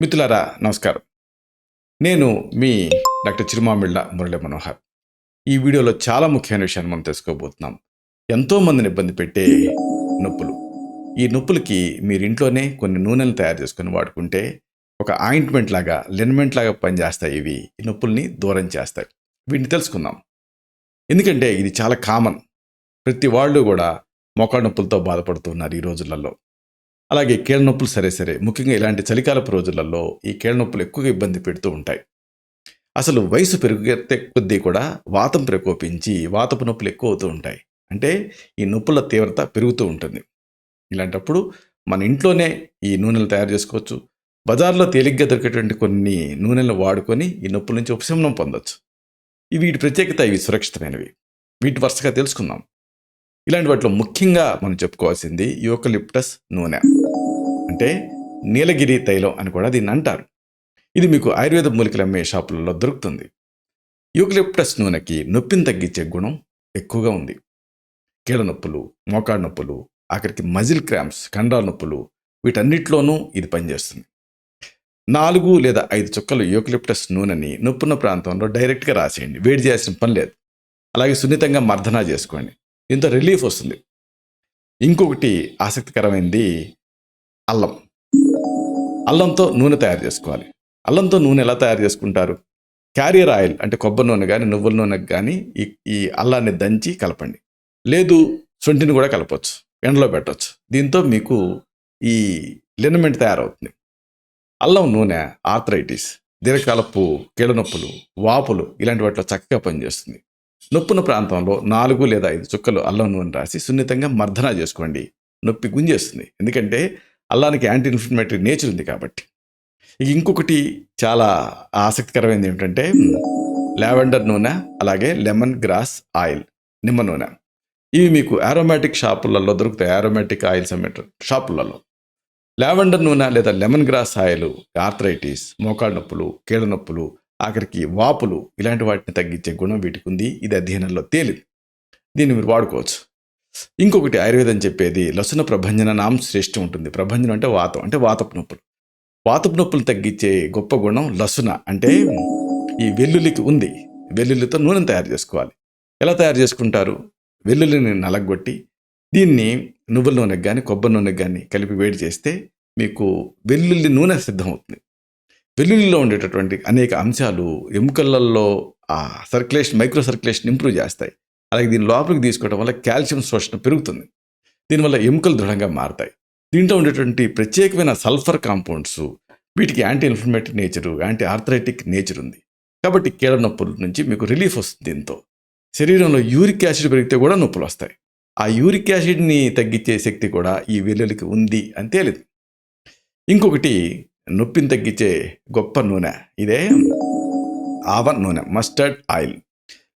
మిత్రులారా నమస్కారం. నేను మీ డాక్టర్ చిరుమామిళ్ళ మురళీ మనోహర్. ఈ వీడియోలో చాలా ముఖ్యమైన విషయాన్ని మనం తెలుసుకోబోతున్నాం. ఎంతోమందిని ఇబ్బంది పెట్టే నొప్పులు. ఈ నొప్పులకి మీరు ఇంట్లోనే కొన్ని నూనెలను తయారు చేసుకొని వాడుకుంటే ఒక ఆయింట్మెంట్ లాగా, లినమెంట్ లాగా పనిచేస్తాయి ఇవి. ఈ నొప్పుల్ని దూరం చేస్తాయి. వీటిని తెలుసుకుందాం. ఎందుకంటే ఇది చాలా కామన్. ప్రతి వాళ్ళు కూడా మోకాళ్ళ నొప్పులతో బాధపడుతున్నారు ఈ రోజులలో. అలాగే కీళ్ళ నొప్పులు సరే ముఖ్యంగా ఇలాంటి చలికాలపు రోజులలో ఈ కీళ్ళ నొప్పులు ఎక్కువగా ఇబ్బంది పెడుతూ ఉంటాయి. అసలు వయసు పెరిగే కొద్దీ కూడా వాతం ప్రకోపించి వాతపు నొప్పులు ఎక్కువ అవుతూ ఉంటాయి. అంటే ఈ నొప్పుల తీవ్రత పెరుగుతూ ఉంటుంది. ఇలాంటప్పుడు మన ఇంట్లోనే ఈ నూనెలు తయారు చేసుకోవచ్చు. బజార్లో తేలిగ్గా దొరికేటువంటి కొన్ని నూనెలను వాడుకొని ఈ నొప్పుల నుంచి ఉపశమనం పొందొచ్చు. వీటి ప్రత్యేకత ఇవి సురక్షితమైనవి. వీటి వరుసగా తెలుసుకుందాం. ఇలాంటి వాటిలో ముఖ్యంగా మనం చెప్పుకోవాల్సింది యూకలిప్టస్ నూనె, అంటే నీలగిరి తైలం అని కూడా దీన్ని అంటారు. ఇది మీకు ఆయుర్వేద మూలికలు అమ్మే షాపులలో దొరుకుతుంది. యూకలిప్టస్ నూనెకి నొప్పిని తగ్గించే గుణం ఎక్కువగా ఉంది. కీళ్ళ నొప్పులు, మోకాళ్ళ నొప్పులు, ఆఖరికి మజిల్ క్రాంప్స్, కండరాల నొప్పులు, వీటన్నిటిలోనూ ఇది పనిచేస్తుంది. 4 లేదా 5 చుక్కలు యూకలిప్టస్ నూనెని నొప్పున్న ప్రాంతంలో డైరెక్ట్గా రాసేయండి. వేడి చేయాల్సిన పని లేదు. అలాగే సున్నితంగా మర్దనా చేసుకోండి. దీంతో రిలీఫ్ వస్తుంది. ఇంకొకటి ఆసక్తికరమైనది అల్లం. అల్లంతో నూనె తయారు చేసుకోవాలి. అల్లంతో నూనె ఎలా తయారు చేసుకుంటారు? క్యారియర్ ఆయిల్ అంటే కొబ్బరి నూనె కానీ నువ్వుల నూనెకి కానీ ఈ అల్లాన్ని దంచి కలపండి. లేదు శొంఠిని కూడా కలపవచ్చు, ఎండలో పెట్టవచ్చు. దీంతో మీకు ఈ లినమెంట్ తయారవుతుంది. అల్లం నూనె ఆర్థరైటిస్, దీర్ఘకాలపు కీళ్ళ నొప్పులు, వాపులు ఇలాంటి వాటిలో చక్కగా పనిచేస్తుంది. నొప్పున్న ప్రాంతంలో 4 లేదా 5 చుక్కలు అల్లం నూనె రాసి సున్నితంగా మర్దనా చేసుకోండి. నొప్పి గుంజేస్తుంది. ఎందుకంటే అల్లానికి యాంటీ ఇన్ఫ్లమేటరీ నేచర్ ఉంది కాబట్టి. ఇంకొకటి చాలా ఆసక్తికరమైనది ఏమిటంటే లావెండర్ నూనె, అలాగే లెమన్ గ్రాస్ ఆయిల్, నిమ్మ నూనె. ఇవి మీకు ఆరోమాటిక్ షాపులలో దొరుకుతాయి. ఆరోమాటిక్ ఆయిల్స్ అమ్మే షాపులలో లావెండర్ నూనె లేదా లెమన్ గ్రాస్ ఆయిల్ ఆర్థరైటిస్, మోకాళ్ళ నొప్పులు, కీళ్ళ నొప్పులు, ఆఖరికి వాపులు ఇలాంటి వాటిని తగ్గించే గుణం వీటికి ఉంది. ఇది అధ్యయనంలో తేలింది. దీన్ని మీరు వాడుకోవచ్చు. ఇంకొకటి ఆయుర్వేదం చెప్పేది లసున ప్రభంజన నాం శ్రేష్టం ఉంటుంది. ప్రభంజనం అంటే వాతం, అంటే వాతపు నొప్పులు. వాతపు నొప్పులు తగ్గించే గొప్ప గుణం లసున, అంటే ఈ వెల్లుల్లికి ఉంది. వెల్లుల్లితో నూనెను తయారు చేసుకోవాలి. ఎలా తయారు చేసుకుంటారు? వెల్లుల్లిని నలగొట్టి దీన్ని నువ్వుల నూనెకి కానీ కొబ్బరి నూనెకి కానీ కలిపి వేడి చేస్తే మీకు వెల్లుల్లి నూనె సిద్ధమవుతుంది. వెల్లుల్లిలో ఉండేటటువంటి అనేక అంశాలు ఎముకలలో ఆ సర్క్యులేషన్, మైక్రో సర్క్యులేషన్ ఇంప్రూవ్ చేస్తాయి. అలాగే దీని లోపలికి తీసుకోవడం వల్ల కాల్షియం శోషణ పెరుగుతుంది. దీనివల్ల ఎముకలు దృఢంగా మారుతాయి. దీంట్లో ఉండేటువంటి ప్రత్యేకమైన సల్ఫర్ కాంపౌండ్స్, వీటికి anti inflammatory nature, anti arthritic nature ఉంది. కాబట్టి కీళ్ళ నొప్పుల నుంచి మీకు రిలీఫ్ వస్తుంది. దీంతో శరీరంలో యూరిక్ యాసిడ్ పెరిగితే కూడా నొప్పులు వస్తాయి. ఆ యూరిక్ యాసిడ్ని తగ్గించే శక్తి కూడా ఈ వెల్లుల్లికి ఉంది అని తేలింది. ఇంకొకటి నొప్పిని తగ్గించే గొప్ప నూనె, ఇదే ఆవ నూనె, మస్టర్డ్ ఆయిల్.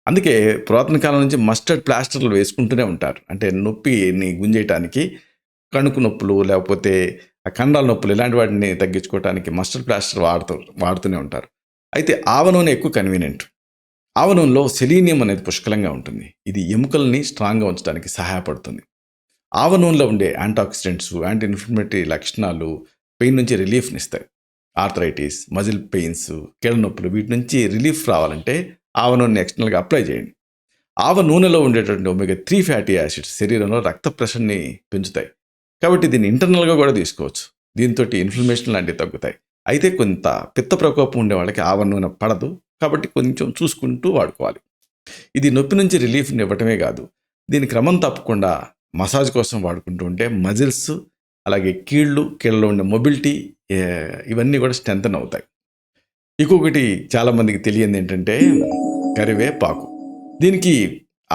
అందుకే పురాతన కాలం నుంచి మస్టర్డ్ ప్లాస్టర్లు వేసుకుంటూనే ఉంటారు. అంటే నొప్పిని గుంజేయటానికి, కణుకు నొప్పులు లేకపోతే కండాల నొప్పులు ఇలాంటి వాటిని తగ్గించుకోవడానికి మస్టర్డ్ ప్లాస్టర్ వాడుతూనే ఉంటారు. అయితే ఆవ నూనె ఎక్కువ కన్వీనియంట్. ఆవ నూనెలో సెలీనియం అనేది పుష్కలంగా ఉంటుంది. ఇది ఎముకల్ని స్ట్రాంగ్గా ఉంచడానికి సహాయపడుతుంది. ఆవ నూనెలో ఉండే యాంటాక్సిడెంట్స్, యాంటీ ఇన్ఫ్లమేటరీ లక్షణాలు పెయిన్ నుంచి రిలీఫ్ని ఇస్తాయి. ఆర్థరైటిస్, మజిల్ పెయిన్స్, కీళ్ళ నొప్పులు వీటి నుంచి రిలీఫ్ రావాలంటే ఆవ నూనెని ఎక్స్టర్నల్గా అప్లై చేయండి. ఆవ నూనెలో ఉండేటువంటి ఒమేగా 3 ఫ్యాటీ యాసిడ్స్ శరీరంలో రక్త ప్రెషర్ని పెంచుతాయి. కాబట్టి దీన్ని ఇంటర్నల్గా కూడా తీసుకోవచ్చు. దీంతో ఇన్ఫ్లమేషన్ లాంటివి తగ్గుతాయి. అయితే కొంత పిత్త ప్రకోపం ఉండే వాళ్ళకి ఆవ నూనె పడదు. కాబట్టి కొంచెం చూసుకుంటూ వాడుకోవాలి. ఇది నొప్పి నుంచి రిలీఫ్ని ఇవ్వటమే కాదు, దీని క్రమం తప్పకుండా మసాజ్ కోసం వాడుకుంటూ ఉంటే మజిల్స్, అలాగే కీళ్ళలో ఉండే మొబిలిటీ ఇవన్నీ కూడా స్ట్రెంథన్ అవుతాయి. ఇంకొకటి చాలామందికి తెలియంది ఏంటంటే కరివేపాకు. దీనికి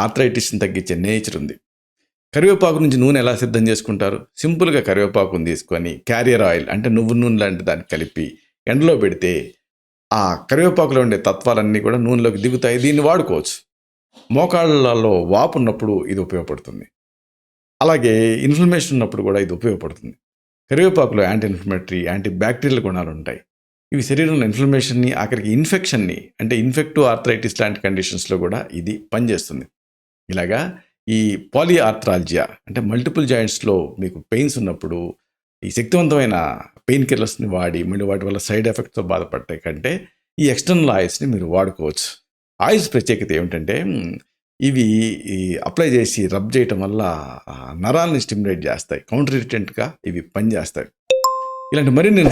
ఆర్థరైటిస్ని తగ్గించే నేచర్ ఉంది. కరివేపాకు నుంచి నూనె ఎలా సిద్ధం చేసుకుంటారు? సింపుల్గా కరివేపాకుని తీసుకొని క్యారియర్ ఆయిల్ అంటే నువ్వు నూనె లాంటి దాన్ని కలిపి ఎండలో పెడితే ఆ కరివేపాకులో ఉండే తత్వాలన్నీ కూడా నూనెలోకి దిగుతాయి. దీన్ని వాడుకోవచ్చు. మోకాళ్ళలో వాపు ఉన్నప్పుడు ఇది ఉపయోగపడుతుంది. అలాగే ఇన్ఫ్లమేషన్ ఉన్నప్పుడు కూడా ఇది ఉపయోగపడుతుంది. కరివేపాకులో యాంటీ ఇన్ఫ్లమేటరీ, యాంటీ బ్యాక్టీరియల్ గుణాలు ఉంటాయి. ఇవి శరీరంలో ఇన్ఫ్లమేషన్ని, ఆఖరికి ఇన్ఫెక్షన్ని, అంటే ఇన్ఫెక్టివ్ ఆర్థరైటిస్ లాంటి కండిషన్స్లో కూడా ఇది పనిచేస్తుంది. ఇలాగా ఈ పాలిఆర్థ్రాల్జియా అంటే మల్టిపుల్ జాయింట్స్లో మీకు పెయిన్స్ ఉన్నప్పుడు ఈ శక్తివంతమైన పెయిన్ కిల్లర్స్ని వాడి మళ్ళీ వాటి వల్ల సైడ్ ఎఫెక్ట్స్తో బాధపడే కంటే ఈ ఎక్స్టర్నల్ ఆయిల్స్ని మీరు వాడుకోవచ్చు. ఆయిల్స్ ప్రత్యేకత ఏమిటంటే ఇవి అప్లై చేసి రబ్ చేయటం వల్ల నరాల్ని స్టిమ్యులేట్ చేస్తాయి. కౌంటర్ ఇరిటెంట్గా ఇవి పనిచేస్తాయి. ఇలాంటి మరిన్ని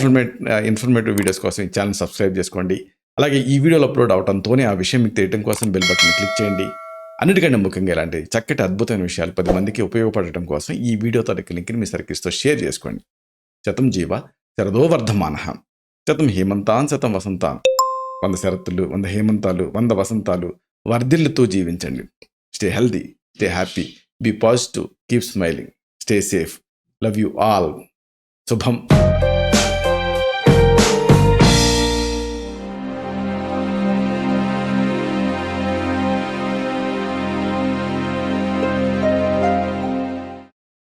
ఇన్ఫర్మేటివ్ వీడియోస్ కోసం ఈ ఛానల్ సబ్స్క్రైబ్ చేసుకోండి. అలాగే ఈ వీడియోలు అప్లోడ్ అవడంతోనే ఆ విషయం మీకు తెలియడం కోసం బెల్ బటన్ క్లిక్ చేయండి. అన్నిటికంటే ముఖ్యంగా ఇలాంటి చక్కటి అద్భుతమైన విషయాలు 10 మందికి ఉపయోగపడటం కోసం ఈ వీడియో తాలూకు లింక్ని మీ సర్కిల్స్తో షేర్ చేసుకోండి. శతం జీవ శరదో వర్ధమానః. శతం హేమంతాన్ శతం వసంతాన్. 100 శరత్తులు, 100 హేమంతాలు, 100 వసంతాలు వర్ధిల్లుతూ జీవించండి. Stay healthy, stay happy, be positive, keep smiling, stay safe. Love you all. శుభం.